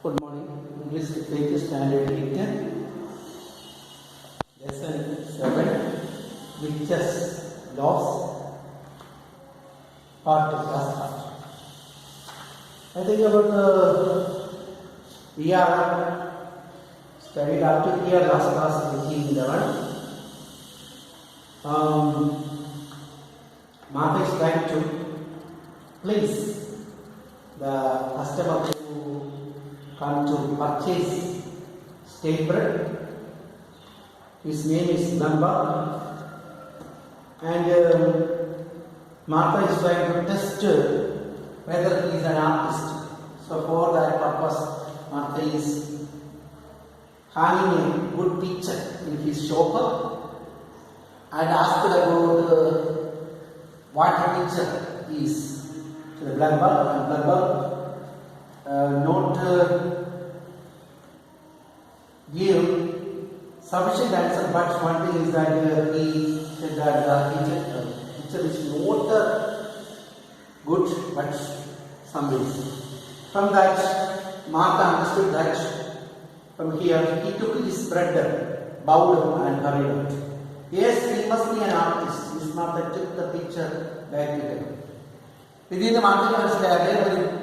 Good morning. English Literature Standard 8, Lesson 7, Witches, Laws, Part 2, last part. I think about we are studied up to here last class 11. Martha is trying to please the customer to come to purchase stale bread. His name is Namba, and Martha is trying to test whether he is an artist. So for that purpose, Martha is hanging a good picture in his shop and asked about what the picture is to the Blabber, and Blabber not give sufficient answer, but one thing is that he said that the picture is not good, but some ways. From that, Martha understood that from here he took his bread, bowed and hurried out. Yes, he must be an artist. Miss Martha took the picture back with him. Within the Martha മനസ്സിലായ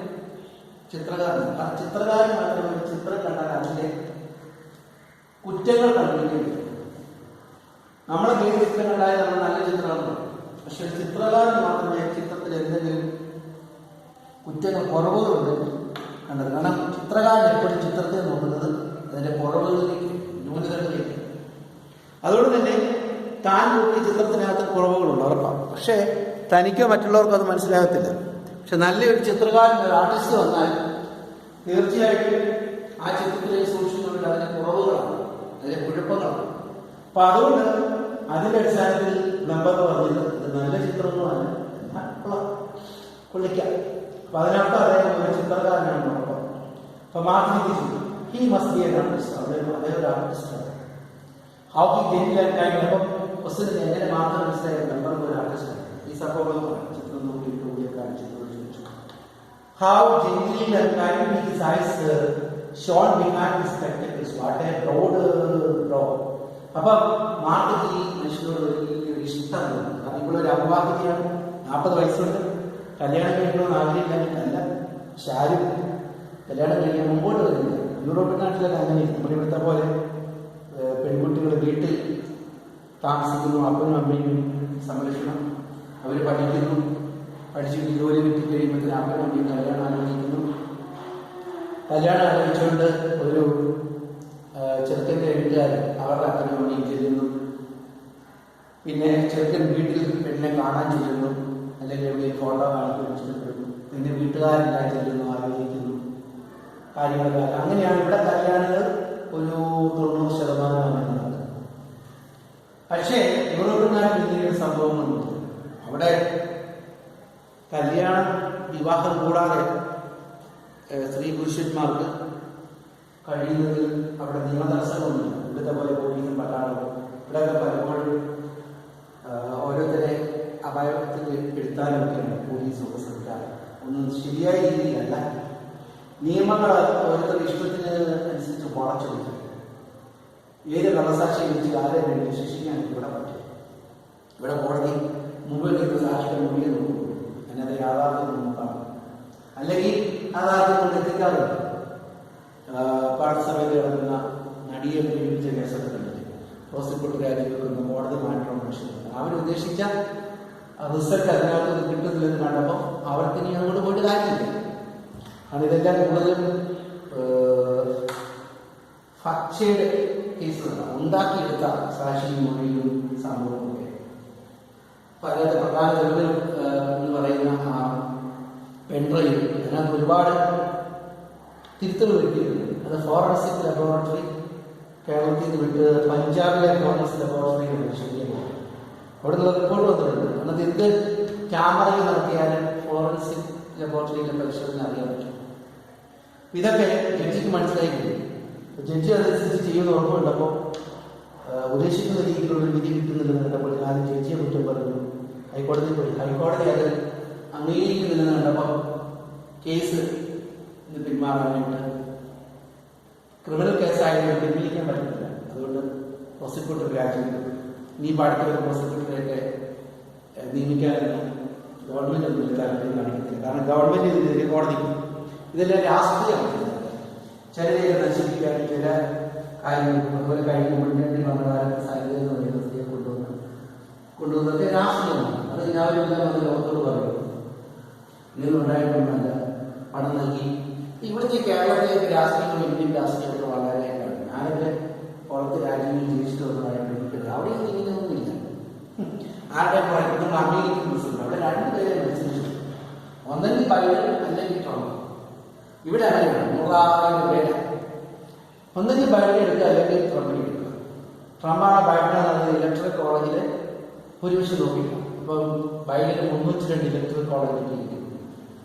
ചിത്രകാരൻ മാത്രമേ ചിത്രം കണ്ടാൽ അതിലെ കുറ്റങ്ങൾ കണ്ടുപിടിക്കേണ്ടി നമ്മളെ ഏത് ചിത്രം കണ്ടാൽ നമ്മൾ നല്ല ചിത്രമാണ്, പക്ഷെ ചിത്രകാരൻ മാത്രമേ ചിത്രത്തിൽ എന്തെങ്കിലും കുറ്റങ്ങൾ കുറവുകളുണ്ട് കണ്ടത്. കാരണം ചിത്രകാരൻ എപ്പോഴും ചിത്രത്തെ നോക്കുന്നത് അതിന്റെ കുറവുകളിലേക്ക്, ന്യൂനതകളിലേക്ക്. അതുകൊണ്ട് തന്നെ താൻ നോക്കിയ ചിത്രത്തിനകത്ത് കുറവുകളുണ്ട് ഉറപ്പാണ്, പക്ഷേ തനിക്കോ മറ്റുള്ളവർക്കോ അത് മനസ്സിലാകത്തില്ല. പക്ഷെ നല്ലൊരു ചിത്രകാരൻ, ഒരു ആർട്ടിസ്റ്റ് വന്നാൽ തീർച്ചയായിട്ടും ആ ചിത്രത്തിലേക്ക് സൂക്ഷിച്ചുകൊണ്ട് അതിന്റെ കുറവുകളാണ്, അതിന്റെ കുഴപ്പങ്ങളാണ്. അപ്പൊ അതുകൊണ്ട് അതിന്റെ അടിസ്ഥാനത്തിൽ നമ്പർ പറഞ്ഞത് ഇത് നല്ല ചിത്രങ്ങളാണ്, കൊള്ളിക്കാം. അപ്പൊ അതിനർത്ഥം അദ്ദേഹം ഒരു ചിത്രകാരനാണ് ഉറപ്പം. അപ്പൊ മാർത്തിച്ചു he must be an artist, അദ്ദേഹം ഒരു ആർട്ടിസ്റ്റാണ്. ഹൗ ഹി ജെന്റിൽ കാര്യം അപ്പം ക്വസ്റ്റ്യൻ എങ്ങനെ മാത്രം മനസ്സിലായത് നമ്പർ ഒരു ആർട്ടിസ്റ്റാണ്. ഈ സംഭവം ചിത്രം നോക്കിയിട്ട് കാണിച്ചു. How gently and kindly his eyes shone behind his spectacles. What a broad brow. അപ്പം മാർത്തക്ക് ഈ മനുഷ്യനോട് വലിയൊരു ഇഷ്ടമാണ്. കാരണം ഇവളൊരു അവിവാഹിതയാണ്, 40 വയസ്സുണ്ട്, കല്യാണം കഴിക്കണമെന്ന് ആഗ്രഹിക്കാനിട്ടല്ല. പക്ഷെ ആരും കല്യാണം കഴിക്കാൻ മുമ്പോട്ട് വരുന്നില്ല. യൂറോപ്യൻ നാട്ടിലൊക്കെ അങ്ങനെ നമ്മുടെ ഇവിടുത്തെ പോലെ പെൺകുട്ടികൾ വീട്ടിൽ താമസിക്കുന്നു, അപ്പനും അമ്മയും സംരക്ഷണം, അവർ പഠിക്കുന്നു, പഠിച്ചിട്ട് ജോലി കിട്ടി കഴിയുമ്പോഴത്തേന് അപ്പനും അമ്മയും കല്യാണം ആലോചിക്കുന്നു. കല്യാണം ആലോചിച്ചുകൊണ്ട് ഒരു ചെറുക്കൻ്റെ വീട്ടുകാരൻ അവരുടെ അപ്പനും അമ്മയും ചെല്ലുന്നു. പിന്നെ ചെറുക്കൻ വീട്ടിൽ പെണ്ണിനെ കാണാൻ ചെല്ലുന്നു, അല്ലെങ്കിൽ എവിടെയും ഫോട്ടോ കാണിക്കാൻ ഇഷ്ടപ്പെടുന്നു. പിന്നെ വീട്ടുകാരെല്ലാം ചെല്ലുന്നു, ആലോചിക്കുന്നു, കാര്യങ്ങളൊക്കെ. അങ്ങനെയാണ് ഇവിടെ കല്യാണങ്ങൾ ഒരു 90% നടക്കുന്നത്. പക്ഷേ യൂറോപ്യന്മാർ പിന്നീട് സംഭവം വന്നു. അവിടെ കല്യാണം വിവാഹം കൂടാതെ സ്ത്രീ പുരുഷന്മാർക്ക് കഴിയുന്നതിൽ അവിടെ നിയമതടസ്സങ്ങളൊന്നുമില്ല. ഇവിടുത്തെ പോലെ പോലീസും പട്ടാളവും. ഇവിടെയൊക്കെ പലപ്പോഴും ഓരോരുത്തരെ അപായത്തിൽ എടുത്താലൊക്കെയാണ് പോലീസും സർക്കാർ. ഒന്നും ശരിയായ രീതിയിലല്ല, നിയമങ്ങൾ ഓരോരുത്തരുടെ ഇഷ്ടത്തിന് അനുസരിച്ച് വളച്ചൊടുക്കും. ഏത് കള്ളസാക്ഷി വെച്ച് ആരെ വേണ്ടി ശിക്ഷിക്കാൻ ഇവിടെ പറ്റും. ഇവിടെ കോടതി മുമ്പിൽ നിന്ന് സാക്ഷിയുടെ മുന്നിൽ നോക്കും, അതിനകത്ത് യാഥാർത്ഥ്യം നോക്കാം, അല്ലെങ്കിൽ യാഥാർത്ഥ്യം കൊണ്ട് എത്തിക്കാറുണ്ട്. പാഠസഭയിൽ കിടക്കുന്ന നടിയെ പീഡിപ്പിച്ച കേസൊക്കെ കണ്ടിട്ട് പ്രോസിക്യൂട്ടർ രാജിവെക്കുന്ന, കോടതി മാറ്റണം പ്രശ്നമില്ല. അവരുദ്ദേശിച്ച റിസൾട്ട് അതിനകത്ത് കിട്ടുന്നില്ലെന്ന് കണ്ടപ്പോൾ അവർക്ക് ഇനി അങ്ങോട്ട് പോയിട്ട് കാര്യമില്ല. കാരണം ഇതെല്ലാം കൂടുതലും ഫക്ഷയുടെ കേസുകളാണ്, ഉണ്ടാക്കിയെടുത്ത സാക്ഷിയും മൊഴിയും സംഭവമൊക്കെ. അപ്പൊ അതിനകത്ത് പ്രധാന തെളിവ് എന്ന് പറയുന്ന പെൺഡ്രൈവ്, അതിനകത്ത് ഒരുപാട് തിരുത്തുകൾ വരുത്തിയിട്ടുണ്ട്. അത് ഫോറൻസിക് ലബോറട്ടറി കേരളത്തിൽ നിന്ന് വിട്ട് പഞ്ചാബിലെ ഫോറൻസിക് ലബോറട്ടറിയിൽ പരിശോധിക്കാൻ അവിടെ നിന്ന് റിപ്പോർട്ട് വന്നിട്ടുണ്ട്. അന്നത്തെ എന്ത് ക്യാമറയിൽ നടത്തിയാലും ഫോറൻസിക് ലബോറട്ടറിയിലെ പരിശോധന അറിയാൻ പറ്റും. ഇതൊക്കെ ജഡ്ജിക്ക് മനസ്സിലായിട്ടുണ്ട്. ജഡ്ജി അതനുസരിച്ച് ചെയ്യുന്ന ഉറപ്പുണ്ടപ്പോൾ ഉദ്ദേശിക്കുന്ന രീതിയിലുള്ള വിധി കിട്ടുന്നില്ലെന്ന് കണ്ടപ്പോൾ ആദ്യം ജഡ്ജിയെ കുറ്റം പറഞ്ഞു, ഹൈക്കോടതി പോയി. ഹൈക്കോടതി അത് അംഗീകരിക്കുന്നില്ലെന്ന് കണ്ടപ്പോൾ കേസ് പിന്മാറാനായിട്ട് പ്രോസിക്യൂട്ടർ ഗ്രാജുവേറ്റ്. നീ പാടത്തിൽ ഒരു പ്രോസിക്യൂട്ടറെയൊക്കെ നിയമിക്കാനൊന്നും ഗവൺമെന്റ് ഒന്നും താല്പര്യം കാണിക്കത്തില്ല. കാരണം ഗവൺമെന്റ് ഇതിനെതിരെ കോടതിക്കും. ഇതെല്ലാം രാഷ്ട്രീയമാണ്. ചിലരെ നശിപ്പിക്കാൻ ചില കാര്യങ്ങൾ, അതുപോലെ കഴിഞ്ഞ മുന്നേറ്റി വന്നകാലത്ത് സാങ്കേതിക വ്യവസ്ഥയെ കൊണ്ടുവന്നതൊക്കെ രാഷ്ട്രീയമാണ്. അത് എല്ലാവരെല്ലാം അത് ലോകത്തോട് പറയും. ഇങ്ങനെ ഉണ്ടായിട്ടൊന്നുമല്ല, പണം നൽകി. ഇവിടുത്തെ കേരളത്തിലേക്ക് രാഷ്ട്രീയങ്ങൾ, ഇന്ത്യൻ രാഷ്ട്രീയമൊക്കെ വളരെ ഞാനൊക്കെ പുറത്ത് രാജ്യങ്ങളിൽ ജീവിച്ചിട്ട് വന്നതായിട്ട് അവിടെയൊന്നും ഇങ്ങനെയൊന്നുമില്ല. ആരുടെ പറയുന്നത് അമേരിക്കൻ പ്രസിഡന്റ്, അവിടെ രണ്ടുപേരെ മത്സരിച്ചു. ഒന്നെങ്കിൽ ബൈഡൻ അല്ലെങ്കിൽ ട്രംപ്. ഇവിടെ അങ്ങനെയാണ് 100,000 പേര്. ഒന്നെങ്കിൽ ബൈഡൻ എടുക്കുക അല്ലെങ്കിൽ ട്രംപിനെ എടുക്കുക. ട്രംപാണ് ബൈഡനെ നടന്നത് ഇലക്ട്രൽ കോളേജിലെ ഭൂരിപക്ഷം നോക്കിയില്ല. ഇപ്പം ബൈഡന് 302 ഇലക്ട്രൽ കോളേജ് കിട്ടിയിരിക്കുന്നു.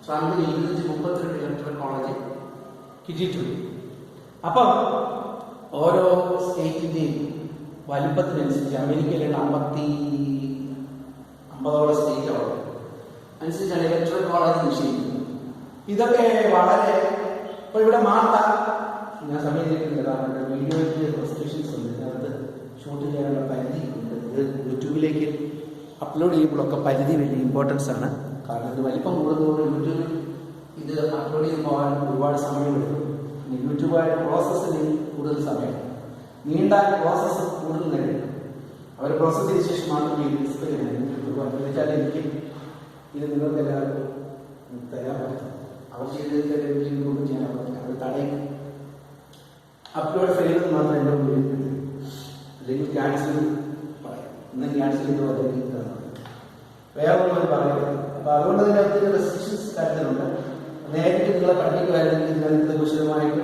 ട്രംപിന് 232 ഇലക്ട്രൽ കോളേജ് കിട്ടിയിട്ടുണ്ട്. അപ്പം ഓരോ സ്റ്റേറ്റിന്റെയും വലിപ്പത്തിനനുസരിച്ച് അമേരിക്കയിലെ 50ഓളം സ്റ്റേറ്റുകൾ അനുസരിച്ചാണ് ഇലക്ട്രൽ കോളേജ് നിശ്ചയിക്കുന്നത്. ഇതൊക്കെ വളരെ ഇപ്പോൾ ഇവിടെ മാർത്ത ഞാൻ സമയത്തില്ല. കാരണം വീഡിയോയ്ക്ക് റെസ്ട്രിക്ഷൻസ് ഉണ്ട്. ഇതിനകത്ത് ഷൂട്ട് ചെയ്യാനുള്ള പരിധി ഉണ്ട്. ഇത് യൂട്യൂബിലേക്ക് അപ്ലോഡ് ചെയ്യുമ്പോഴൊക്കെ പരിധി വലിയ ഇമ്പോർട്ടൻസ് ആണ്. കാരണം ഇത് വലിപ്പം കൂടുന്നതോടെ യൂട്യൂബിൽ ഇത് അപ്ലോഡ് ചെയ്ത് പോകാൻ ഒരുപാട് സമയമെടുക്കും. യൂട്യൂബായിട്ട് പ്രോസസ്സിന് കൂടുതൽ സമയം, നീണ്ട പ്രോസസ്സ് കൂടുതൽ നേരിടും. അവർ പ്രോസസ്സ് ചെയ്ത ശേഷം മാത്രമേ ഇത് ഡിസ്പ്ലേ ചെയ്യാൻ എനിക്ക് ഇത് നിങ്ങൾക്ക് എല്ലാവർക്കും തരാൻ പറ്റും. അവർ ചെയ്തതിൻ്റെ ലിങ്കൊന്നും ചെയ്യാൻ പറ്റില്ല. അവർ തടയും. അപ്ലോഡ് ഫെയിലെന്ന് മാത്രം എൻ്റെ മുന്നിൽ അല്ലെങ്കിൽ ക്യാൻസൽ പറയാം. ഇന്ന് ക്യാൻസൽ ചെയ്തോ അല്ലെങ്കിൽ വേറെ ഒന്നും പറയുന്നത്. അപ്പോൾ അതുകൊണ്ട് തന്നെ ഒത്തിരി റെസ്ട്രിക്ഷൻസ് കാര്യത്തിലുണ്ട്. നേരിട്ട് നിങ്ങളെ പഠിക്കുകയായിരുന്നെങ്കിൽ ഇതിനകത്ത് വിശദമായിട്ട്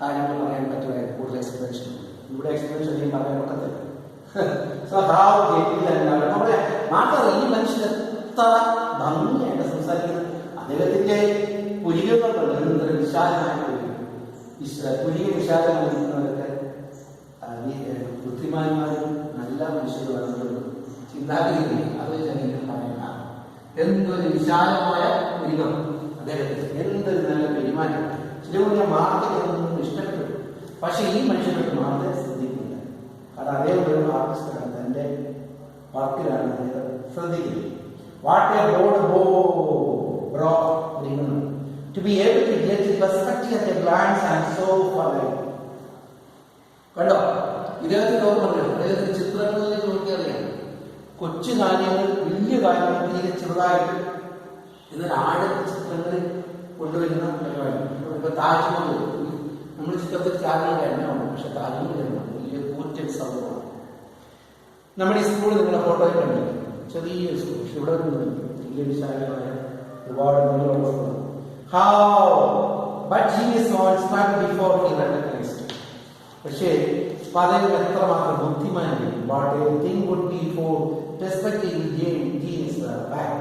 കാര്യങ്ങൾ പറയാൻ പറ്റുമായിരുന്നു. കൂടുതൽ എക്സ്പ്ലനേഷൻ ഇവിടെ എക്സ്പ്ലനേഷൻ ചെയ്യാൻ പറയാൻ പറ്റത്തില്ല. നമ്മുടെ മാത്രമല്ല, ഈ മനുഷ്യൻ എത്ര ഭംഗിയായിട്ട് സംസാരിക്കുന്നത്. അദ്ദേഹത്തിന്റെ പുരികങ്ങളുണ്ട്. എന്തൊരു വിശാലമായ പുരിക വിശാലമായിരിക്കുന്നവരൊക്കെ ബുദ്ധിമാന്മാരും നല്ല മനുഷ്യരുമാണ്. ചിന്താഗതി അത് ശരീരം പറയുന്ന എന്തൊരു വിശാലമായ പുരികം അദ്ദേഹത്തിന്, എന്തൊരു നല്ല പെരുമാറ്റം. ചിലവരുടെ മാർഗം ഇഷ്ടപ്പെട്ടു. പക്ഷെ ഈ മനുഷ്യർക്ക് മാർഗം ശ്രദ്ധിക്കില്ല. കാരണം അതേ ഒരു ആർട്ടിസ്റ്റാണ്. തൻ്റെ വർക്കിലാണ് അദ്ദേഹം ശ്രദ്ധിക്കുന്നത്. What A to be able to get the perspective at a glance and so follow. കണ്ടോ, ഇദ്ദേഹത്തിന്റെ ഓർമ്മ അദ്ദേഹത്തിന്റെ ചിത്രങ്ങളിലേക്ക് നോക്കിയറിയാം. കൊച്ചു കാര്യങ്ങൾ, വലിയ കാര്യങ്ങൾ തീരെ ചെറുതായിട്ട് എന്നാൽ ആഴത്തെ ചിത്രങ്ങളിൽ കൊണ്ടുവരുന്ന പരിപാടി. ഇപ്പൊ താജ്മഹൽ നമ്മൾ ചിത്രത്തിൽ താജ്മഹൽ എണ്ണമാണ്. പക്ഷെ താജ്മഹൽ എണ്ണ വലിയ കൂറ്റൻ സംഭവമാണ്. നമ്മുടെ ഈ സ്കൂളിൽ നിങ്ങളുടെ ഫോട്ടോയിൽ കണ്ടില്ല, ചെറിയ സ്കൂൾ. പക്ഷെ ഇവിടെ വലിയ വിശാലമായ ഒരുപാട് നീളമുള്ള സ്കൂളാണ്. How? But genius was not before he recognized. പക്ഷേ അദ്ദേഹം എത്രമാത്രം ബുദ്ധിമാനാണ്. But a thing would be for perspective genius back.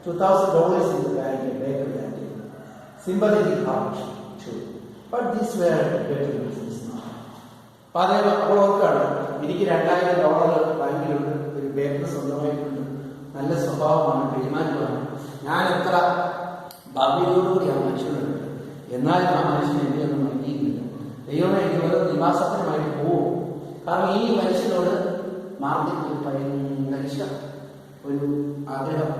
$2,000 in the bank and baker that day. Sympathetic heart too. But these were better business now. അദ്ദേഹം അപ്പോൾ ഓർക്കാണ്, എനിക്ക് $2,000 ബാങ്കിലുണ്ട്, ഒരു Baker സ്വന്തമായിട്ടുണ്ട്, നല്ല സ്വഭാവമാണ്, പെരുമാറ്റമാണ്, ഞാൻ എത്ര ഭാഗ്യത്തോടുകൂടി ആ മനുഷ്യനുണ്ട്. എന്നാൽ ആ മനുഷ്യൻ എന്നെ ഒന്നും നൽകിയില്ല. ദൈവമേ, എനിക്ക് നിവാസപരമായിട്ട് പോവും. കാരണം ഈ മനുഷ്യനോട് മാർഗത്തിൽ ഭയങ്കര ഇഷ്ടം, ഒരു ആഗ്രഹം.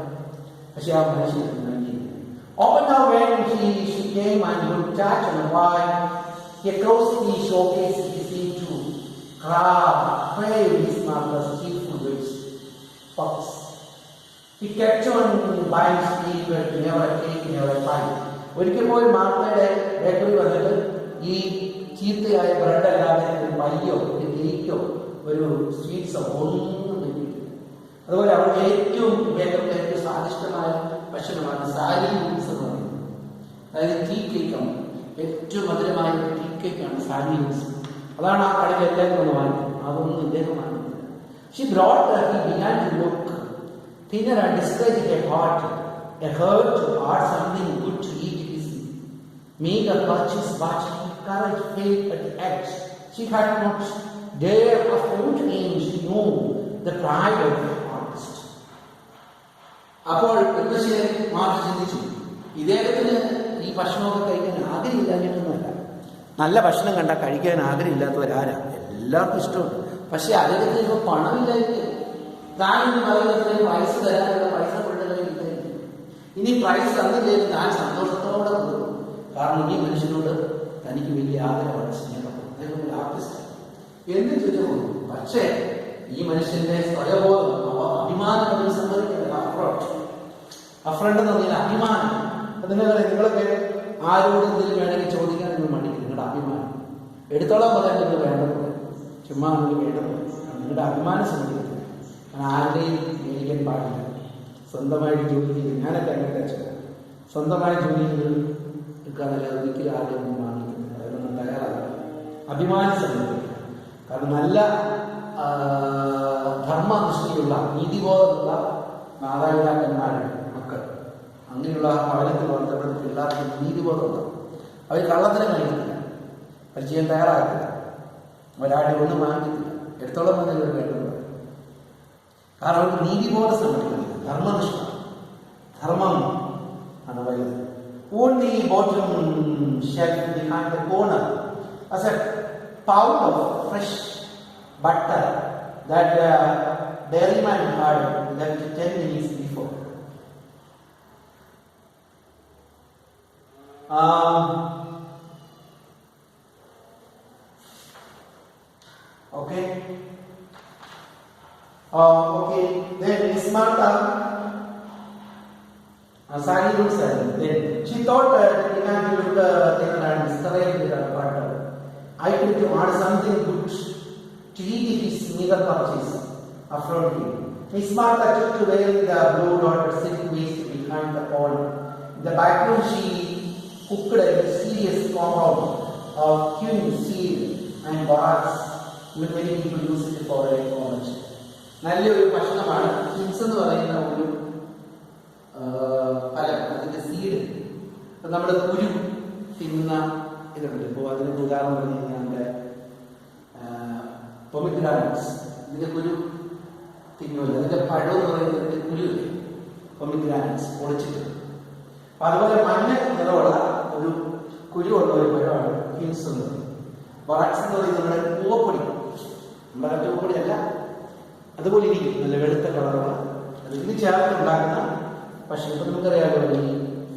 പക്ഷെ ആ മനുഷ്യൻ നൽകിയില്ല. Often now when she came and would touch on a wine, he across the showcase he seemed to crave his mother's cheerful ways. Fox. He kept on buying steak but never cake, never pie. ഒരിക്കൽ പോലും മാർത്തയുടെ bakery വന്നിട്ട് ഈ ചീത്തയായ bread അല്ലാതെ ഒരു പയ്യോ ഒരു കേക്കോ ഒരു സ്വീറ്റ്സോ ഒന്നും കിട്ടിയിട്ടില്ല. അതുപോലെ അവർക്ക് ഏറ്റവും ബേക്കറിക്ക് ഏറ്റവും സ്വാദിഷ്ടമായ ഭക്ഷണമാണ് സാരി മീൽസ് എന്ന് പറയുന്നത്. അതായത് ടീ കേക്കാണ്, ഏറ്റവും മധുരമായ ടീ കേക്കാണ് സാരി മീൽസ്. അതാണ് ആ കടയിൽ എല്ലാവരും ഒന്ന് വാങ്ങിക്കുന്നത്. അതൊന്നും ഇദ്ദേഹം വാങ്ങിക്കുന്നത്. She brought that he began to look thinner and discouraged her heart, a hurt to heart something good to eat easy. Make a purchase, but courage failed at the edge. She had not dare afford him. She knew the pride of the artist. അപ്പോൾ March ചിന്തിച്ചു, ഇദ്ദേഹത്തിന് ഈ ഭക്ഷണമൊക്കെ കഴിക്കാൻ ആഗ്രഹമില്ലാഞ്ഞിട്ടൊന്നുമല്ല. നല്ല ഭക്ഷണം കണ്ടാൽ കഴിക്കാൻ ആഗ്രഹമില്ലാത്തവരാരാ? എല്ലാവർക്കും ഇഷ്ടമുണ്ട്. പക്ഷെ അദ്ദേഹത്തിന് ഇപ്പോൾ പണമില്ലായിരിക്കും. താനെന്ന് പറയുന്നത് പൈസ തരാനുള്ള പൈസ കൊണ്ടുവരാനില്ലായിരിക്കും. ഇനി പ്രൈസ് തന്നില്ലെങ്കിൽ താൻ സന്തോഷത്തോടെ കൊടുക്കും. കാരണം ഈ മനുഷ്യനോട് തനിക്ക് വലിയ ആദരവാണ്, സ്നേഹമാണ്. അദ്ദേഹം ഒരു ആർട്ടിസ്റ്റ് എന്ന് ചോദിച്ചു. പക്ഷേ ഈ മനുഷ്യന്റെ സ്വയബോധം, അഭിമാനം അതിന് സമ്മതിക്കുന്നത് അഫ്രണ്ട് എന്ന് പറഞ്ഞാൽ അഭിമാനം. നിങ്ങളൊക്കെ ആരോട് എന്തെങ്കിലും വേണമെങ്കിൽ ചോദിക്കാൻ നിങ്ങൾ മടിക്കും. നിങ്ങളുടെ അഭിമാനം എടുത്തോളം പറയാൻ നിങ്ങൾ വേണ്ടത് ചുമ്മാ നിങ്ങൾ കേട്ടത് നിങ്ങളുടെ അഭിമാനം സമ്മതിക്കുന്നത്. കാരണം ആരുടെയും മേടിക്കാൻ പാടില്ല. സ്വന്തമായിട്ട് ജോലി ചെയ്ത് ഞാനൊക്കെ അങ്ങനെ വെച്ചത് സ്വന്തമായി ജോലി ചെയ്ത് എടുക്കാനല്ല ഒരിക്കലും ആരുടെയും ഒന്നും വാങ്ങിക്കുന്നില്ല. അതിനൊന്നും തയ്യാറാകില്ല. അഭിമാനം സമ്മതിക്കുക. കാരണം നല്ല ധർമ്മനിഷ്ഠയുള്ള നീതിബോധമുള്ള മാതാപിതാക്കന്മാരുടെ മക്കൾ അങ്ങനെയുള്ള ഭവനത്തിൽ വളർത്തപ്പെടുന്ന പിള്ളേർക്ക് നീതിബോധമുണ്ട്. അവർ കള്ളത്തിന് കഴിക്കുന്നില്ല, അത് ചെയ്യാൻ തയ്യാറാക്കില്ല, ഒരാളുടെ ഒന്നും വാങ്ങിക്കുന്നില്ല. എടുത്തോളം വന്നവർ വേണ്ടത്. കാരണം അവർക്ക് നീതിബോധം സമ്മതിക്കുന്നില്ല, ധർമ്മനിഷ്ഠ ധർമ്മം ആണ് പറയുന്നത്. Only bottom shelf behind the corner as a pound of fresh butter that dairyman had left 10 minutes before. Okay. Okay. Then Miss Martha, Sari looks at him. Then she thought he can look taken and discouraged with her partner. I could to add something good to eat his meager purchase affront him. Miss Martha took to wearing the blue dotted silk waist behind the pond. In the background, she cooked a serious compound of cumin seed and borax. Even many people use it for a college. നല്ലൊരു ഭക്ഷണമാണ് കിംസ് എന്ന് പറയുന്ന ഒരു ഫലം. അതിന്റെ seed നമ്മുടെ കുരു തിന്നുന്ന ഇതുണ്ട്. ഇപ്പോൾ അതിന് ഉദാഹരണം പറഞ്ഞു കഴിഞ്ഞാൽ നമ്മുടെ പൊമിഗ്രാനറ്റ്സ്, ഇതിന്റെ കുരു തിന്നുമല്ലോ. അതിന്റെ പഴം എന്ന് പറയുന്നത് കുരു പൊമിഗ്രാനറ്റ്സ് പൊളിച്ചിട്ട്. അപ്പൊ അതുപോലെ മഞ്ഞ നിറമുള്ള ഒരു കുരുവുള്ള ഒരു പഴമാണ് കിംസ് എന്ന് പറയുന്നത്. ബൊറാക്സ് എന്ന് പറയുന്നത് നമ്മുടെ പൂവപ്പൊടി, നമ്മുടെ പൂവപ്പൊടി അല്ല, അതുപോലെ ഇരിക്കും, നല്ല വെളുത്ത കളറുള്ള. അത് ഇത് ചേർത്ത് ഉണ്ടാക്കുന്ന. പക്ഷേ ഇപ്പം നമുക്കറിയാമല്ലോ ഈ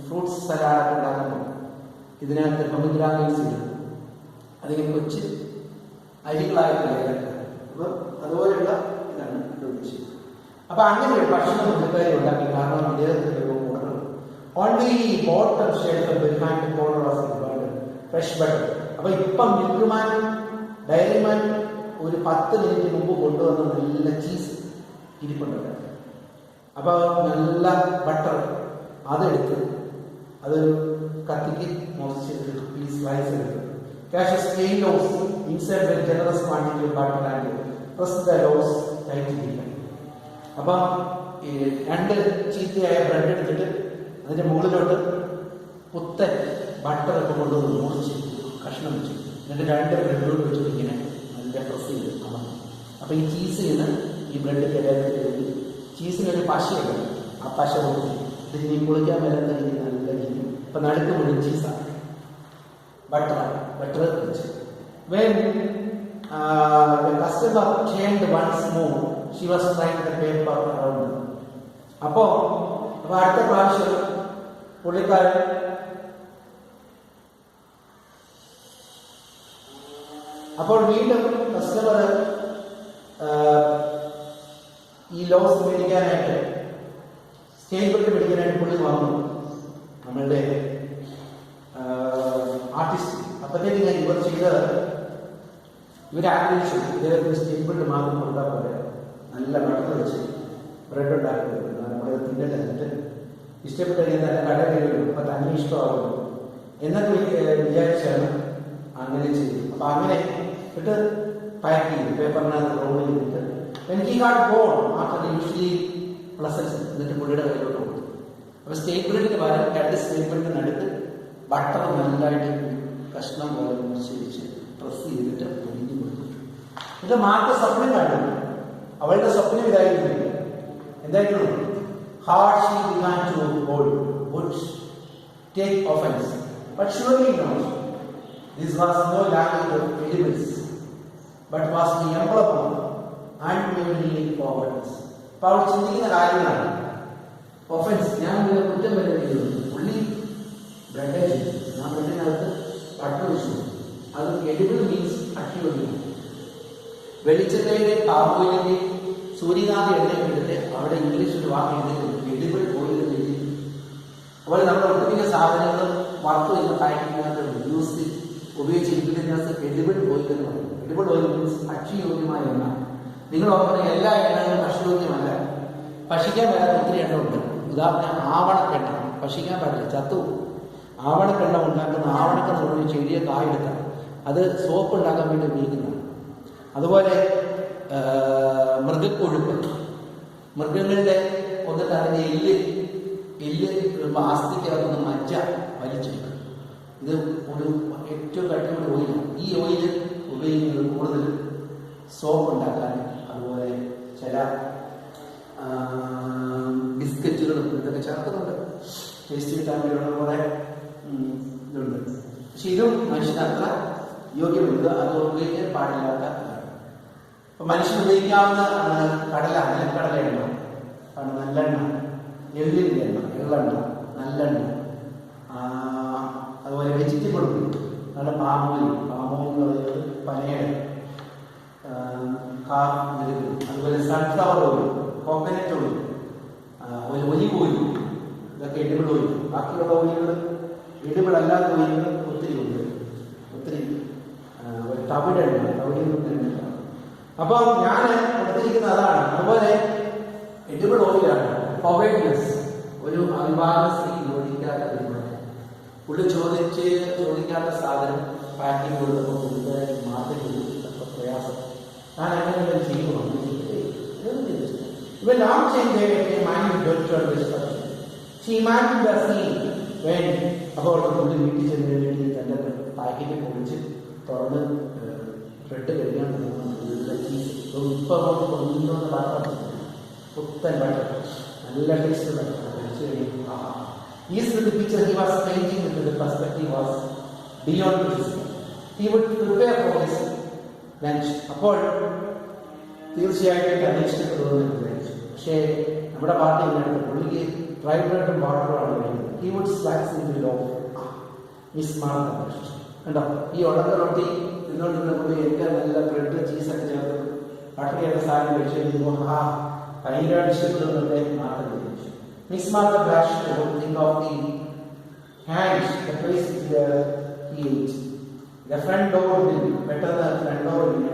ഫ്രൂട്ട്സ് സലാഡൊക്കെ ഉണ്ടാക്കുമ്പോൾ ഇതിനകത്ത് പൊമിഗ്രാനേറ്റ്സ് ഇടും. അതിങ്ങനെ കൊച്ച് അരികളായിട്ടില്ല. അപ്പം അതുപോലെയുള്ള ഇതാണ് ഉദ്ദേശിച്ചത്. അപ്പൊ അങ്ങനെ ഒരു ഭക്ഷണം പുള്ളിക്കാരി ഉണ്ടാക്കി. കാരണം അദ്ദേഹത്തിന്റെ order only bottom shelf behind the corner of fresh butter. അപ്പൊ ഇപ്പം മിൽക്ക്മാൻ ഡയറിമാൻ ഒരു 10 മിനിറ്റ് മുമ്പ് കൊണ്ടുവന്ന നല്ല ചീസ് ഇരിപ്പുണ്ട്. അപ്പോൾ നല്ല ബട്ടർ അതെടുത്ത് അത് കത്തിക്ക് മുറിച്ചെടുത്ത് പീസ് സ്ലൈസ് എടുത്ത് cash plain loaves inside very generous quantity of butter and press the loaves tightly. അപ്പം ഈ 2 ചീത്തയായ ബ്രെഡ് എടുത്തിട്ട് അതിൻ്റെ മുകളിലോട്ട് പുത്തൻ ബട്ടർ ഒക്കെ കൊണ്ടുവന്ന് മുറിച്ച് കഷ്ണം വെച്ചു. എന്നിട്ട് 2 ബ്രെഡിലോട്ട് വെച്ചിട്ട് ഇങ്ങനെ നല്ല പ്രസ് ചെയ്ത് അമർന്നു. അപ്പം ഈ ചീസിൽ നിന്ന് ഈ ബ്രെഡ് കിടക്കി ചീസിനൊരു പശയുണ്ട്. ആ പശ കൊടുത്തു ഇതിന് കുളിക്കാൻ വരാത്ത രീതി നല്ല രീതി. ഇപ്പം നടുക്ക് മുഴുവൻ ചീസാണ്, ബട്ടർ വെച്ച്. When the customer turned once more, she was trying the paper around. അപ്പോൾ അടുത്ത പ്രാവശ്യം പുള്ളിക്കാരൻ അപ്പോൾ വീണ്ടും കസ്റ്റമർ ഈ ലോസ് മേടിക്കാനായിട്ട് സ്റ്റേജ് ബെൽറ്റ് മേടിക്കാനായിട്ട് പുള്ളി വന്നു, നമ്മളുടെ ആർട്ടിസ്റ്റ്. അപ്പോഴത്തേക്ക് ഞാൻ ഇവർ ചെയ്ത് ഇവരാഗ്രഹിച്ചു ഇദ്ദേഹത്തിന് സ്റ്റേജ് ബെൽറ്റ് മാത്രം കൊടുത്താൽ പോലെ നല്ല ബട്ടർ വെച്ച് ബ്രെഡ് ഉണ്ടാക്കി നമ്മുടെ തിന്നിട്ട് എന്നിട്ട് ഇഷ്ടപ്പെട്ട നല്ല കടകളിൽ അപ്പം തന്നെ ഇഷ്ടമാകുന്നു എന്നൊക്കെ വിചാരിച്ചാണ് അങ്ങനെ ചെയ്തു. അപ്പം അങ്ങനെ ഇട്ട് പാക്ക് ചെയ്തു, പേപ്പറിനകത്ത് റോൾ ചെയ്തിട്ട് എനിക്ക് കാർഡ് ബോൺ ആഫ്റ്റർ യൂഷ്വലി പ്ലസൻസ് എന്നിട്ട് പുള്ളിയുടെ കയ്യിലോട്ട് കൊടുത്തു. അപ്പോൾ സ്റ്റേറ്റ്മെന്റിന് പകരം 2 സ്റ്റേറ്റ്മെന്റിനടുത്ത് ബട്ടർ നല്ലതായിട്ട് കഷ്ണം പോലെ മുറിച്ച് പ്രസ് ചെയ്തിട്ട് പൊടിഞ്ഞു കൊടുത്തു. എന്നിട്ട് മാർക്ക് സ്വപ്നം കണ്ടു. അവളുടെ സ്വപ്നം ഇതായിരുന്നു. എന്തായിരുന്നു? Hard she began to hold would take offense, but surely not. This was no language of edibles, but was the emblem of unwavering forwardness. അപ്പോൾ അവൾ ചിന്തിക്കുന്ന കാര്യങ്ങളാണ്. ഒഫൻസ്, ഞാൻ കുറ്റം വരുന്നത് പുള്ളി ബ്രെഡ് ചെയ്തു, ഞാൻ ബ്രെഡിനകത്ത് ബട്ടർ വെച്ചു, അത് എഡിബിൾ മീൻസ് അടിപൊളിയാണ്. വെളിച്ചെണ്ണയുടെ പാമ്പോയിലിന്റെ സൂര്യകാന്തി എണ്ണയും എടുത്ത് അവിടെ ഇംഗ്ലീഷ് ഒരു വാക്ക് എഴുതിയിട്ടുണ്ട്, എഡിബിൾ ഓയിൽ എഴുതി. അതുപോലെ നമ്മുടെ ഒട്ടുമിക്ക സാധനങ്ങൾ വറുത്ത് വരുന്ന പാക്കിങ്ങിനകത്ത് യൂസ് ഉപയോഗിച്ചിരിക്കുന്നതിനകത്ത് എഡിബിൾ ഓയിൽ എന്ന് പറയും. എഡിബിൾ ഓയിൽ മീൻസ് ഭക്ഷ്യയോഗ്യമായ എണ്ണ. നിങ്ങൾ ഓർക്കുന്ന എല്ലാ എണ്ണകളും ഭക്ഷ്യയോഗ്യമല്ല, ഭക്ഷിക്കാൻ വരാത്ത ഒത്തിരി എണ്ണ ഉണ്ട്. ഉദാഹരണം ആവണക്കെണ്ണ ഭക്ഷിക്കാൻ പാടില്ല, ചത്തു. ആവണക്കെണ്ണ ഉണ്ടാക്കുന്ന ആവണക്കെണ്ണ ഒരു ചെറിയ കായെടുത്താൽ അത് സോപ്പ് ഉണ്ടാക്കാൻ വേണ്ടി ഉപയോഗിക്കുന്നതാണ്. അതുപോലെ മൃഗക്കൊഴുപ്പ്, മൃഗങ്ങളുടെ കൊന്നിട്ട് അതിൻ്റെ എല്ല് അസ്ഥിക്കകത്തുനിന്ന് മജ്ജ വലിച്ചെടുക്കും. ഇത് ഒരു ഏറ്റവും കട്ടിയുള്ള ഓയിലാണ്. ഈ ഓയിൽ ഉപയോഗിക്കുന്നത് കൂടുതൽ സോപ്പ് ഉണ്ടാക്കാൻ, അതുപോലെ ചില ബിസ്ക്കറ്റുകളും ഇതൊക്കെ ചേർക്കുന്നുണ്ട്, ടേസ്റ്റ് കിട്ടാൻ വേണ്ടിയുള്ള കുറെ ഇതുണ്ട്. പക്ഷെ ഇതും മനുഷ്യന് അത്ര യോഗ്യമുണ്ട്, അത് ഉപയോഗിക്കാൻ പാടില്ലാത്ത. അപ്പൊ മനുഷ്യൻ ഉപയോഗിക്കാവുന്ന കടല, നിലക്കടലയെണ്ണ, നല്ലെണ്ണ, എള്ളിൻ്റെ എണ്ണ, എള്ളെണ്ണ, നല്ലെണ്ണ, അതുപോലെ വെജിറ്റബിൾ ഓയിൽ, നമ്മുടെ പാമോയിൽ എന്ന് പറയുന്നത് പനയുടെ, അതുപോലെ sunflower oil, coconut oil, olive oil, ഇതൊക്കെ എഡിബിൾ ഓയിൽ. ബാക്കിയുള്ള ഓയിലുകൾ എഡിബിൾ അല്ലാത്ത ഓയിലുകൾ ഒത്തിരി ഉണ്ട്, ഒത്തിരി തവിടെണ്ണ, തവിടെണ്ണ. അപ്പൊ ഞാൻ കൊടുത്തിരിക്കുന്ന അതാണ്. അതുപോലെ എഡിബിൾ ഓയിലാണ് അവയർനെസ്, ഒരു അവിഭാഗ സ്ത്രീ യോജിക്കാത്ത പുള്ളി ചോദിക്കാത്ത സാധനം പാക്കിംഗ് കൊടുത്തപ്പോൾ പുള്ളിക്കാരി മാറ്റി കൊടുത്തപ്പോൾ പ്രയാസം. ഞാൻ അങ്ങനെ ചെയ്യുന്നു. When Ram Chandra came and doctor destruction, she imagined the scene when about the വീട്ടിൽ ചെന്ന് തന്റെ പാക്കറ്റ് പൊളിച്ച് തുറന്ന് ബ്രെഡ് കഴിക്കാൻ ചീസ് ഇപ്പൊ കൊണ്ടുവന്ന് ബട്ടർ, പുത്തൻ ബട്ടർ, നല്ല ടേസ്റ്റ് ബട്ടർ കഴിച്ച് കഴിയുമ്പോൾ Yes, the picture he was painting into the perspective was beyond his. He would prepare for his lunch. അപ്പോൾ തീർച്ചയായിട്ടും അന്വേഷിച്ചിട്ട് തോന്നുന്നു. പക്ഷേ നമ്മുടെ പാർട്ടി എങ്ങനെയാണ്, പുള്ളിക്ക് ഡ്രൈ ബ്രെഡും വാട്ടറുമാണ് കഴിക്കുന്നത്. He would slacks in the loaf മിസ്മാർന്ന കണ്ടോ. ഈ ഉടക്ക റൊട്ടി തിന്നുകൊണ്ടിരുന്ന പുള്ളി എനിക്ക് നല്ല ബ്രെഡ് ചീസൊക്കെ ചേർത്ത് ബട്ടർ ചെയ്ത സാധനം കഴിച്ചു കഴിയുമ്പോൾ ഭയങ്കരമായിട്ട് ഇഷ്ടപ്പെടുന്നതൊക്കെ മാറ്റം കഴിച്ചു. Miss Martha blushed to think of the hands, the place he ate. The front door will better than the front door will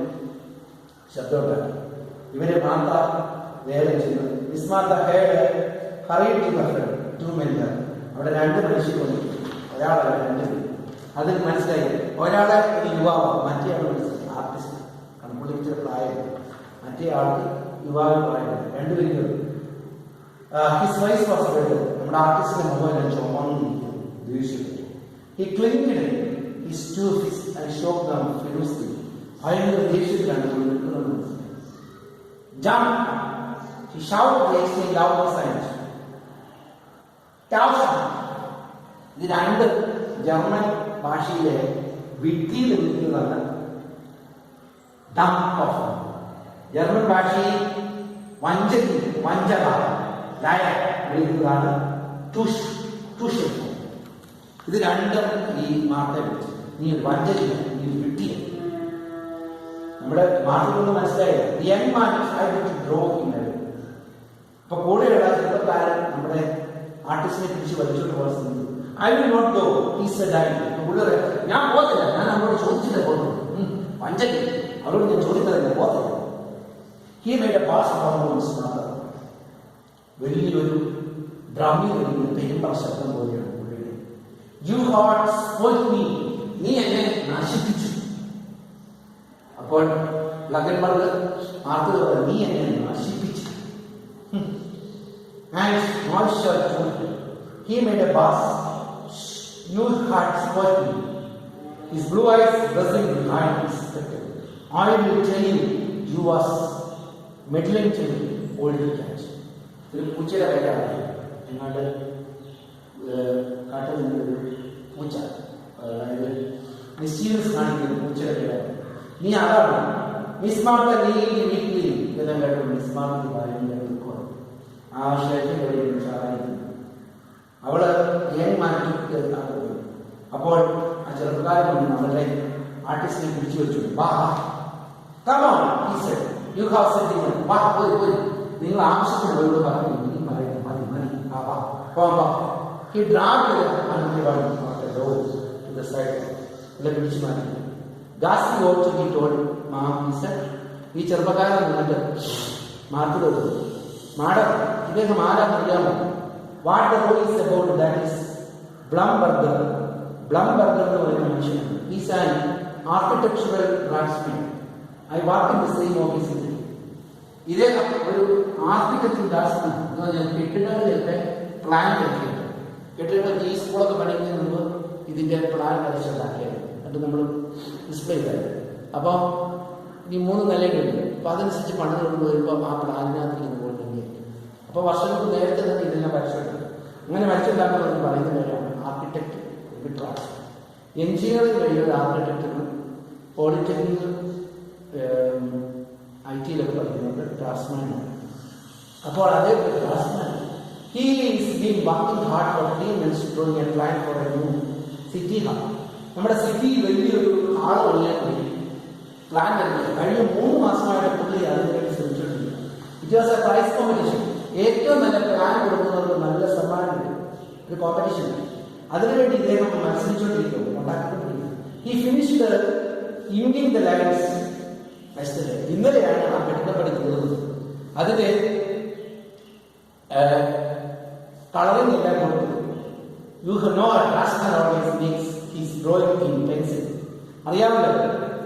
ശബ്ദമുണ്ട്. ഇവരെ മാർത്ത വേറെ ചെയ്യുന്നത്. Miss Martha had hurried to the front, 2 men there. അവിടെ 2 മനുഷ്യർ വന്നു, ഒരാളല്ല 2 പേര്. അതിൽ മനസ്സിലായി, ഒരാളെ ഒരു യുവാവ്, മറ്റേ ആൾ മനസ്സിലായി ആർട്ടിസ്റ്റ്, കൺപുള്ളിച്ച പ്രായം, മറ്റേ ആൾക്ക് യുവാവ് പ്രായം, 2 പേര്. His voice was better. നമ്മുടെ ആർട്ടിസ്റ്റിന്റെ മുഖം ചുമന്നു ദേഷ്യപ്പെട്ടു. He clinked it, his 2 fists and shook them fiercely. ഭയങ്കര ദേഷ്യത്തിലാണ് നിൽക്കുന്നത്. Jump! He shouted against me loud signs. Tauschen! ഇത് 2 ജർമ്മൻ ഭാഷയിലെ വിഡ്ഢിയിൽ നിൽക്കുന്നതാണ് ഡംപ് ഓഫ്. ജർമ്മൻ ഭാഷയിൽ വഞ്ചക ലയ വിളിക്കുന്നതാണ് ടുഷ്. ഇത് 2 ഈ മാർത്ത വിളിച്ചു. നീ വഞ്ചന, നീ വിട്ടിയ. നമ്മുടെ മാർത്തക്കൊന്ന് മനസ്സിലായത് യങ് മാൻ ഡ്രോ ഇല്ല. അപ്പൊ കൂടെയുള്ള ചെറുപ്പക്കാരൻ നമ്മുടെ ആർട്ടിസ്റ്റിനെ പിടിച്ച് വലിച്ചോണ്ട് പോകാൻ ശ്രമിച്ചു. I will not go, he said I. പുള്ളി ഞാൻ പോകത്തില്ല, ഞാൻ അവരോട് ചോദിച്ചിട്ട് പോകുന്നു. വഞ്ചന, അവരോട് ഞാൻ ചോദിച്ചതല്ല, പോകത്തില്ല. He made A pass performance. വലിയൊരു ഡ്രമ്മിൽ വരുന്ന പെരുമ്പറ ശബ്ദം പോലെയാണ് പുള്ളിയുടെ. യു ഹാഡ് സ്പോയിൽഡ് മീ, നീ എന്നെ നശിപ്പിച്ചു. അപ്പോൾ ലഗൻബർഗ് ആർത്ത് നീ എന്നെ നശിപ്പിച്ചു. And Marshall told him, he made a pass. You had spoiled me. His blue eyes buzzing behind his spectacle. I will tell you, you was meddling to me, old cat. ഒരു പൂച്ചയുടെ പേരാണ് നിങ്ങളുടെ കാട്ടിൽ നിന്നൊരു പൂച്ച, അതായത് മിസ്റ്റീരിയസ് കാണിക്കുന്ന പൂച്ചയുടെ പേരാണ്. നീ അതാണ് മിസ് മാർത്ത, നീ വീട്ടിൽ ഇതെല്ലാം കേട്ട് മിസ്മാർക്ക് ഭയങ്കര ദുഃഖം. ആ ശേഷം വഴി ചാടായിരുന്നു. അവള് ഏൻ മാറ്റി പോയി. അപ്പോൾ ആ ചെറുപ്പക്കാരൻ വന്ന് അവരുടെ ആർട്ടിസ്റ്റിനെ പിടിച്ചു വെച്ചു. വാ come on, he said, you have sentiment. വാ പോയി നിങ്ങൾ ആവശ്യപ്പെടുന്നവരോട് പറഞ്ഞു. നീ പറയുന്നു മതി ആ വാ പോവാ. He dragged everyone out the door to the side. ഇല്ല പിടിച്ചു മാറ്റി. Ghazi ought to be told, Mom, he said. ഈ ചെറുപ്പക്കാരൻ നിന്നിട്ട് മാറ്റി കൊടുത്തു. മാഡം ഇദ്ദേഹം ആരാന്നറിയാമോ? What the role is about, that is Blumberger എന്ന് പറയുന്ന മനുഷ്യനാണ്. He's an architectural draftsman. I work in the same office with him. ഇദ്ദേഹം ഒരു ആർക്കിടെക്ചർ ഡ്രാഫ്റ്റ്സ്മാൻ എന്ന് പറഞ്ഞാൽ കെട്ടിടങ്ങളിലൊക്കെ പ്ലാൻ വയ്ക്കുക. കെട്ടിടങ്ങൾ ഈ സ്കൂളൊക്കെ പഠിക്കുന്നതിന് മുമ്പ് ഇതിന്റെ പ്ലാൻ വരച്ചുണ്ടാക്കിയത് എന്നിട്ട് നമ്മൾ ഡിസ്പ്ലേ ചെയ്തത്. അപ്പോൾ ഈ 3 നിലയുണ്ട്. അപ്പോൾ അതനുസരിച്ച് പണിത് കൊണ്ടുവരുമ്പോൾ ആ പ്ലാനിനകത്ത് ഇതുകൊണ്ടെങ്കിൽ അപ്പോൾ വർഷങ്ങൾക്ക് നേരത്തെ തന്നെ ഇതെല്ലാം വരച്ചെടുക്കും. അങ്ങനെ വരച്ചുണ്ടാക്കുന്നത് പറയുന്ന കാര്യമാണ് ആർക്കിടെക്ട് ഡ്രാഫ്റ്റ്. എഞ്ചിനീയറിംഗ് വഴി ഒരു ആർക്കിടെക്ചറിന് പോളിടെക്നിക് IT-ലൊക്കെ പഠിക്കുന്നത് ഡ്രാഫ്റ്റ്സ്മാനാണ്. അപ്പോൾ അതേ draughtsman he is been working hard for 3 months drawing a plan for a new city hall. നമ്മുടെ സിറ്റി വലിയൊരു ഹാൾ പണിയാൻ വേണ്ടി പ്ലാൻ വരുന്നത് കഴിഞ്ഞ 3 മാസമായിട്ട് പുള്ളി അതിന് വേണ്ടി ശ്രമിച്ചിട്ടുണ്ട്. It was a prize competition. ഏറ്റവും നല്ല പ്ലാൻ കൊടുക്കുന്നവർക്ക് നല്ല സമ്മാനം ഒരു കോമ്പറ്റീഷൻ. അതിനുവേണ്ടി ഇദ്ദേഹം മത്സരിച്ചുകൊണ്ടിരിക്കുന്നു, ഉണ്ടാക്കിക്കൊണ്ടിരിക്കുന്നു. He finished inking the lines yesterday. ഇന്നലെയാണ് ആ കെട്ടിടപ്പണി തീർന്നത്. അതിന് കളറിംഗ് എല്ലാം കൊടുത്തു. You know draftsman always makes his drawing in pencil. അറിയാമല്ലോ,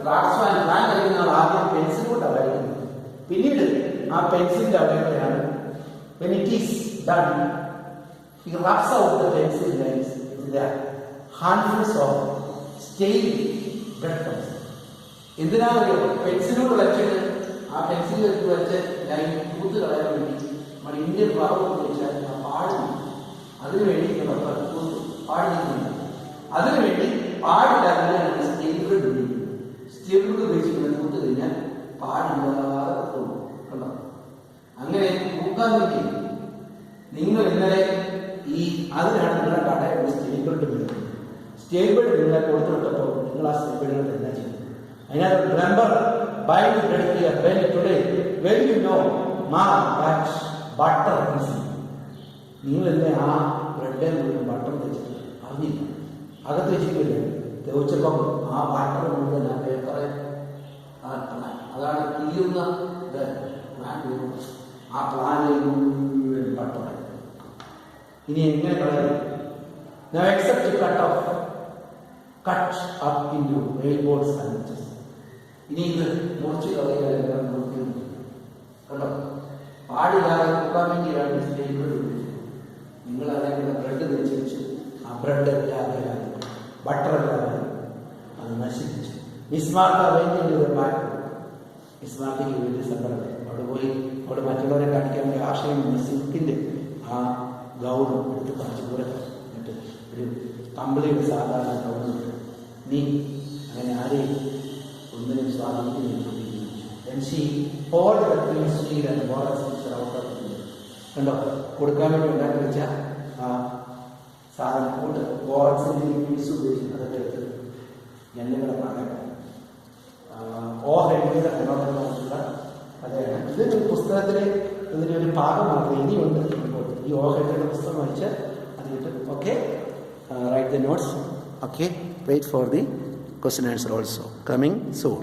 ഡ്രാഫ്റ്റ്സ്മാൻ പ്ലാൻ കഴിക്കുന്ന ആദ്യം പെൻസിൽ കൊണ്ടാണ് വരയ്ക്കുന്നത്. പിന്നീട് ആ പെൻസിലിന്റെ അവിടെയാണ് when it is done he rubs out the pencil lines with the handfuls of stale breadcrumbs. എന്തിനാണോ പെൻസിലോട് വരച്ചത്? ആ പെൻസിൽ വെച്ച് ലൈൻ തൂത്ത് കളയാൻ വേണ്ടി നമ്മുടെ ഇന്ത്യൻ ഭാഗം വെച്ചാൽ ആ പാടുന്നു. അതിനുവേണ്ടി പാടുന്നുണ്ട്. അതിനുവേണ്ടി പാടില്ലാതെ സ്റ്റീലുകൾ ഉപയോഗിച്ച് തൂത്ത് കഴിഞ്ഞാൽ പാടില്ലാതെ തോന്നും. കണ്ടോ? അങ്ങനെ തൂക്കാൻ വേണ്ടി നിങ്ങൾ ഇന്നലെ അതിനാണ് നിങ്ങളുടെ കടയിൽ സ്റ്റേബിൾഡ് വീഴുന്നത്. സ്റ്റേബിൾഡ് നിങ്ങളെ കൊടുത്തുവിട്ടപ്പോൾ നിങ്ങൾ ആ സ്റ്റേബിളുകൾ എന്താ ചെയ്യുന്നത്? അതിനകത്ത് remember buying the bread here well today well you know mom that butter is. നിങ്ങൾ ഇന്ന് ആ ബ്രെഡ് മുഴുവൻ ബട്ടർ വെച്ചിട്ട് അറിഞ്ഞില്ല, അകത്ത് വെച്ചിട്ടില്ലേ തെളിച്ചപ്പം ആ ബട്ടർ മുഴുവൻ ആ പേപ്പറെ അതാണ് തീരുന്ന ആ പ്ലാനിൽ മുഴുവൻ ബട്ടറായി. ഇനി എങ്ങനെ കളയും? Now accept the cut up into railroad sandwiches. ഇനി ഇത് മുറിച്ച് കളയാൻ നോക്കിയുണ്ട്. കണ്ടോ? പാടില്ലാതെ നോക്കാൻ വേണ്ടിയാണ് സ്റ്റേബിൾ ഉപയോഗിച്ചത്. നിങ്ങൾ അതിനെ ബ്രെഡ് വെച്ച് ആ ബ്രെഡ് ഇല്ലാതെ ബട്ടർ ഇല്ലാതെ അത് നശിപ്പിച്ചു. മിസ്മാർക്ക വേണ്ടി ബാക്ക് മിസ്മാർക്കയ്ക്ക് വേണ്ടി സങ്കടം. അവിടെ പോയി അവിടെ മറ്റുള്ളവരെ കാണിക്കാൻ വേണ്ടി ആശയം സിൽക്കിൻ്റെ ആ ഗൗൺ എടുത്ത് കുറച്ച് കൂടെ എന്നിട്ട് ഒരു കമ്പിളിയുടെ സാധാരണ ഗൗൺ നീ അങ്ങനെ ആരെയും ഒന്നിനും സ്വാധീനിക്കുന്നില്ല. കണ്ടോ? കൊടുക്കാൻ വേണ്ടി ഉണ്ടാക്കി വെച്ച ആ സാധനം കൂട്ട് ബോർഡ്സിൻ്റെ പീസ് ഉപയോഗിച്ച് അതൊക്കെ എടുത്ത് ഞങ്ങളുടെ പറയാം ഓഹരിക്കുന്ന അതെയാണ്. ഇതൊരു പുസ്തകത്തിലെ ഇതിൻ്റെ ഒരു ഭാഗം മാത്രമേ ഇനിയുണ്ട്. ഈ ഓഹരിയുടെ പുസ്തകം വായിച്ച് അതിട്ട് okay write the notes. Okay, wait for the question answer also coming soon.